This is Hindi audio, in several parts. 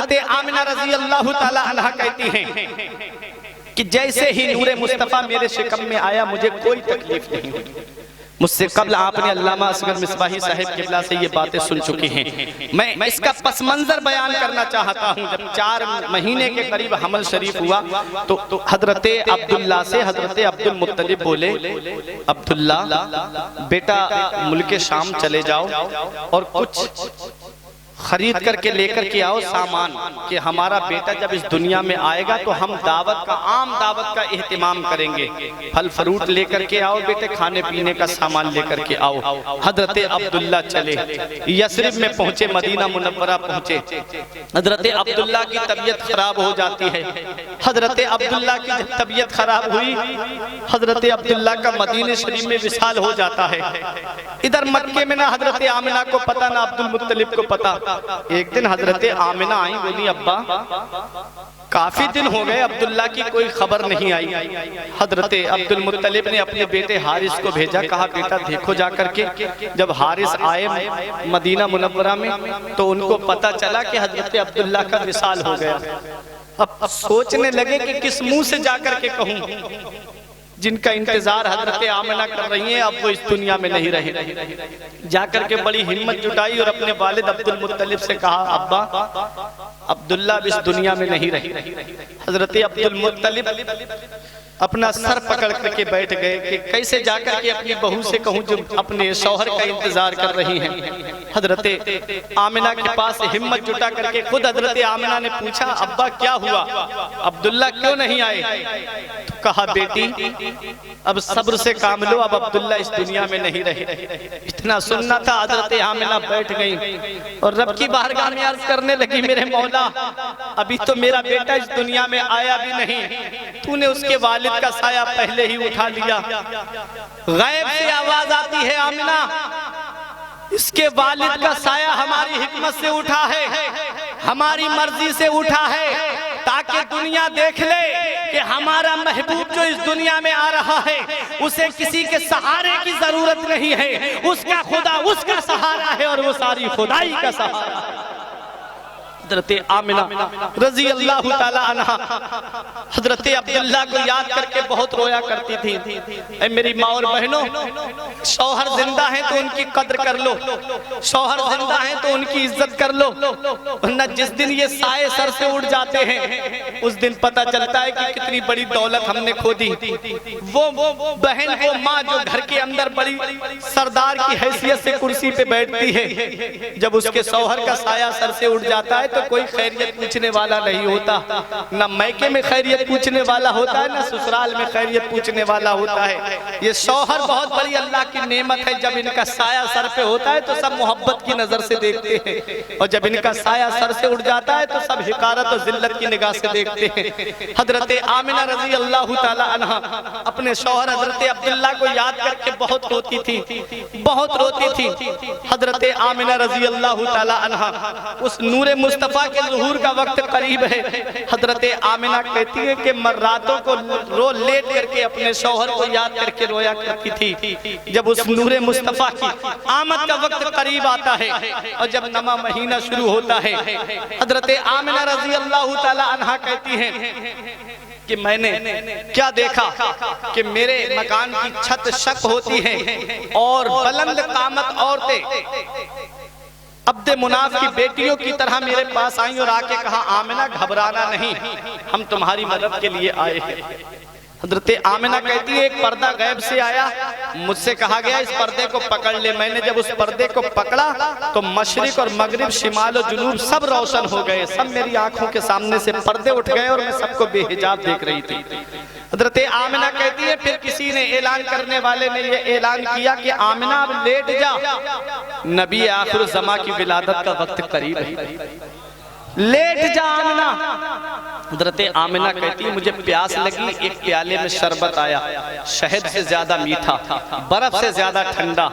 हजरत आमिना रजी अल्लाह ताला अन्हा कहती हैं कि जैसे ही नूरे मुस्तफ़ा मेरे शिकम में आया मुझे कोई तकलीफ नहीं हुई। मुझसे कबल आपने अल्लामा असगर मिसबाही साहिब किबला से ये बातें सुन चुकी हैं। मैं इसका पस मंजर बयान करना चाहता हूँ। जब 4 महीने के करीब हमल शरीफ हुआ तो हजरत अब्दुल्ला से हजरत अब्दुल मुत्तलिब बोले, अब्दुल्ला बेटा मुल्क शाम चले जाओ और कुछ खरीद करके लेकर के आओ सामान, कि हमारा बेटा जब इस दुनिया में आएगा तो हम दावत का, आम दावत का एहतिमाम करेंगे। फल फ्रूट लेकर के आओ बेटे, खाने पीने का सामान लेकर के आओ। हजरत अब्दुल्ला चले, यसरिब में पहुंचे, मदीना मुनव्वरा पहुंचे। हजरत अब्दुल्ला की तबीयत खराब हो जाती है। हजरत अब्दुल्ला की जब तबीयत खराब हुई, हजरत अब्दुल्ला का मदीने शरीफ में विसाल हो जाता है। इधर मक्के में ना हजरत आमिना को पता, ना अब्दुल मुत्तलिब को पता। एक दिन हजरत आमिना आई, बोली अब्बा काफी दिन हो गए अब्दुल्ला की कोई खबर नहीं आई। हजरत अब्दुल मुत्तलिब ने अपने बेटे हारिस को भेजा, कहा बेटा देखो जाकर के। जब हारिस आए मदीना मुनव्वरा में तो उनको पता चला कि हजरत अब्दुल्ला का विसाल हो गया। अब सोचने लगे कि किस मुंह से जाकर के कहूं, जिनका इंतजार हजरत आमिना कर रही हैं अब वो इस दुनिया में नहीं रहे। जाकर के बड़ी हिम्मत जुटाई और अपने वालिद अब्दुल मुत्तलिब से कहा, अब्बा अब्दुल्ला इस दुनिया में नहीं रहे। हजरत अब्दुल मुत्तलिब अपना सर पकड़ करके बैठ गए कि कैसे जाकर के अपनी बहू से कहूं जो अपने शौहर का इंतजार कर रही हैं। हजरत आमिना के पास हिम्मत जुटा करके खुद हजरत आमिना ने पूछा, अब्बा क्या हुआ, अब्दुल्ला क्यों नहीं आए? तो कहा बेटी अब सब्र से काम लो, अब अब्दुल्ला इस दुनिया में नहीं रहे। इतना सुनना था, हजरत आमिना बैठ गई और रब की बारगाह में अर्ज करने लगी, मेरे मौला अभी तो मेरा बेटा इस दुनिया में आया भी नहीं, तूने उसके वालिद का साया पहले ही उठा लिया। गैब से आवाज आती है, आमिना इसके वालिद का साया हमारी हिकमत से उठा है, हमारी मर्जी से उठा है, ताकि दुनिया देख ले कि हमारा महबूब जो इस दुनिया में आ रहा है उसे किसी के सहारे की जरूरत नहीं है, उसका खुदा उसका सहारा है और वो सारी खुदाई का सहारा है। हजरत आमिना रजी अल्लाह ताला अन्हा हजरत अब्दुल्ला को याद करके बहुत रोया करती थी। ऐ मेरी माँ और बहनों, शौहर जिंदा हैं तो उनकी कद्र कर लो, शौहर जिंदा हैं तो उनकी इज्जत कर लो, वरना जिस दिन ये साए सर से उड़ जाते हैं उस दिन पता चलता है कि कितनी बड़ी दौलत हमने खो दी। वो बहन, वो माँ जो घर के अंदर बड़ी सरदार की हैसियत से कुर्सी पे बैठती है, जब उसके शौहर का साया सर से उड़ जाता है तो कोई खैरियत पूछने वाला नहीं होता, न मैके में खैरियत पूछने वाला होता है, न ससुराल में खैरियत पूछने वाला होता है। ये शौहर बहुत बड़ी अल्लाह की नेमत है, जब इनका साया सर पे होता है तो सब मोहब्बत की नजर से देखते हैं, और जब इनका साया सर से उड़ जाता है तो सब हिकारत और जिल्लत की निगाह से देखते हैं। हजरत आमिना रजी अल्लाह ताला अन्हा अपने शौहर हजरत अब्दुल्ला को याद करके बहुत रोती थी, बहुत रोती थी। हजरत आमिना रजी अल्लाह ताला अन्हा, उस नूरे मुस्तफा के ज़ुहूर का वक्त करीब है, हजरत आमिना कहती है कि मैं रातों को रो लेट करके अपने शौहर को याद करके रोया करती थी। जब उस नूरे मुस्तफा की आमद का वक्त करीब आता है और जब नमा महीना शुरू होता है, हजरत आमिना रजी अल्लाह ताला अन्हा कहती हैं कि मैंने क्या देखा कि मेरे मकान की छत शक होती है और बुलंद कामत औरतें अब्दे मुनाफ की बेटियों की तरह मेरे पास आई और आके कहा, आमिना घबराना नहीं, हम तुम्हारी मदद के लिए आए हैं। हजरत आमिना कहती है एक पर्दा गैब से आया, मुझसे कहा गया इस पर्दे को पकड़ ले। मैंने जब उस पर्दे को पकड़ा तो मशरिक और मगरिब, शिमाल और जुनूब सब रोशन हो गए, सब मेरी आंखों के सामने से पर्दे उठ गए और मैं सबको बेहिजाब देख रही थी। हजरत आमिना कहती है फिर किसी ने ऐलान करने वाले ने ये ऐलान किया कि आमिना अब लेट जा, नबी आखिर ज़मा की विलादत का वक्त करीब है, लेट जा आमिना। हजरत आमिना कहती है मुझे प्यास लगी, एक प्याले में शरबत आया, शहद से ज्यादा मीठा, बर्फ से ज्यादा ठंडा,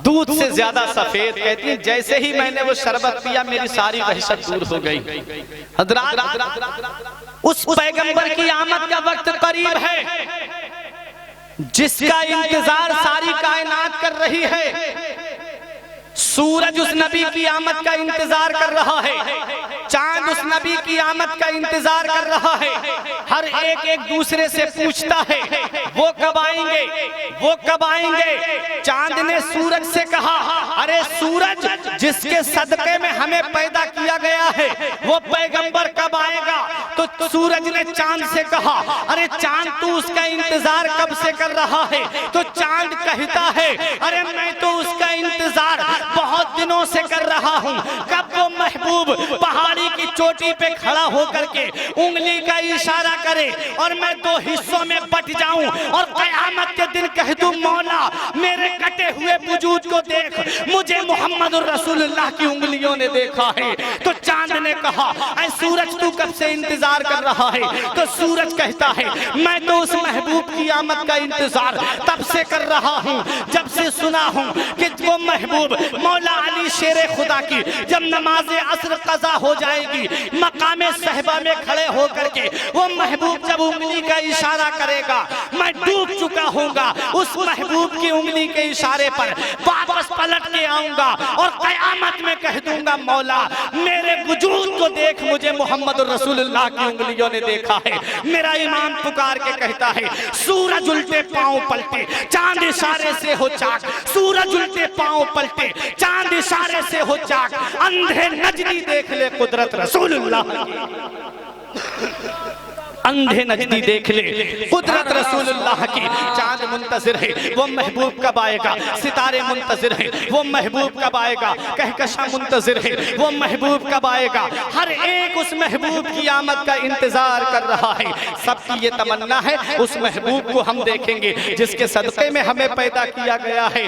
दूध से ज्यादा सफेद। कहती है जैसे ही मैंने वो शरबत पिया मेरी सारी वहशत दूर हो गई। हजरत उस पैगंबर की आमद का वक्त करीब है जिसका इंतजार सारी कायनात कर रही है। सूरज उस नबी की आमद का इंतजार कर रहा है। चांद उस नबी की आमद का इंतजार कर रहा है। हर एक दूसरे से पूछता है वो कब आएंगे, वो कब आएंगे। चांद ने सूरज से कहा, अरे सूरज, जिसके सदके में हमें पैदा किया गया है वो पैगंबर कब आएगा। तो सूरज ने चांद से कहा, अरे चांद, तू उसका इंतजार कब से कर रहा है। तो चांद कहता है, अरे मैं तो उसका इंतजार बहुत दिनों से कर रहा हूँ, कब वो महबूब पहाड़ी की चोटी पे खड़ा होकर के उंगली का इशारा करे और मैं दो हिस्सों में बट जाऊं और कयामत के दिन कह दूं, मौला मेरे कटे हुए वजूद को देख, मुझे मोहम्मद रसूलुल्लाह की उंगलियों ने देखा है। तो चांद ने कहा, ऐ सूरज, तू कब से इंतजार कर रहा है। तो सूरज कहता है, मैं तो उस महबूब की आमद का इंतजार तब से कर रहा हूँ जब से सुना हूँ कि वो महबूब मौला अली शेरे खुदा की जब नमाज़े असर कज़ा हो जाएगी, मकामे सहबा में खड़े होकर के वो महबूब जब उंगली का इशारा करेगा, मैं डूब चुका हूँगा, उस महबूब की उंगली के इशारे पर वापस पलट के आऊंगा और कयामत में कह दूंगा, मौला मेरे वजूद को देख, मुझे मोहम्मद रसूलुल्लाह की उंगलियों ने देखा है। मेरा इमाम पुकार के कहता है, सूरज उल्टे पांव पलटे, चांद इशारे से हो चाक। सूरज उल्टे पांव पलटे, चांद इशारे से हो चाक। अंधे नजदी देख ले कुदरत रसूलुल्लाह की, अंधे नजदी देख ले कुदरत रसूलुल्लाह की। चांद मुंतजिर है वो महबूब कब आएगा, सितारे मुंतजिर है वो महबूब कब आएगा, कहकशा मुंतजिर है वो महबूब कब आएगा। हर एक उस महबूब की आमद का इंतजार कर रहा है। सबकी ये तमन्ना है उस महबूब को हम देखेंगे जिसके सदक़े में हमें पैदा किया गया है।